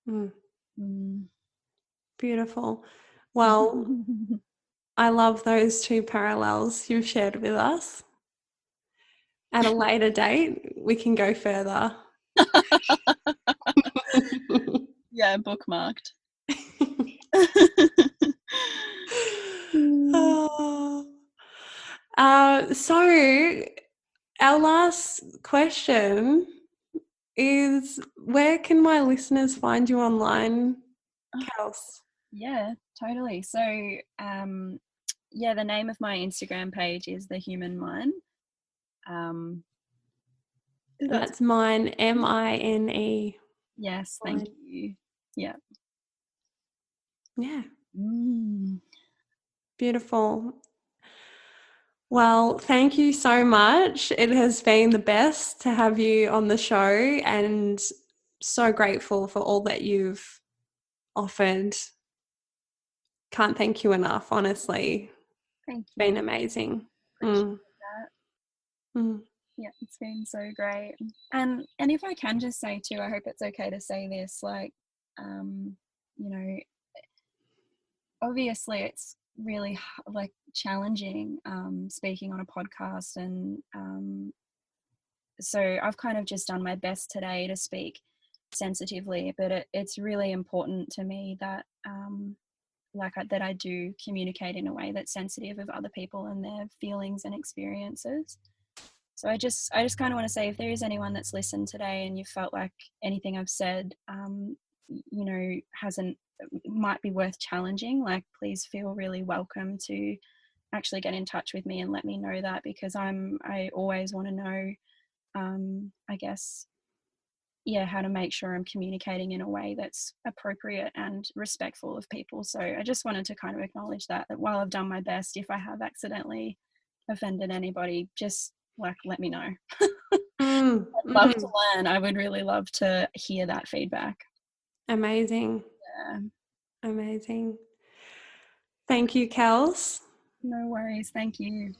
Mm. Mm. Beautiful. Well, I love those two parallels you've shared with us. At a later date, we can go further. Yeah, bookmarked. So our last question is, where can my listeners find you online, Kels? Yeah, totally. So, the name of my Instagram page is The Human Mind. And that's mine, MINE. Yes, thank you. Yeah. Yeah. Mm. Beautiful. Well, thank you so much. It has been the best to have you on the show, and so grateful for all that you've offered. Can't thank you enough, honestly. Thank It's you. been amazing. Appreciate that. Mm. Yeah, it's been so great. And if I can just say too, I hope it's okay to say this, like, you know, obviously it's really like challenging speaking on a podcast, and so I've kind of just done my best today to speak sensitively, but it's really important to me that that I do communicate in a way that's sensitive of other people and their feelings and experiences. So I just kind of want to say, if there is anyone that's listened today and you felt like anything I've said, hasn't might be worth challenging, like, please feel really welcome to actually get in touch with me and let me know that, because I always want to know, I guess, how to make sure I'm communicating in a way that's appropriate and respectful of people. So I just wanted to kind of acknowledge that while I've done my best, if I have accidentally offended anybody, just let me know. I'd love to learn. I would really love to hear that feedback. Amazing. Yeah. Amazing. Thank you, Kels. No worries. Thank you.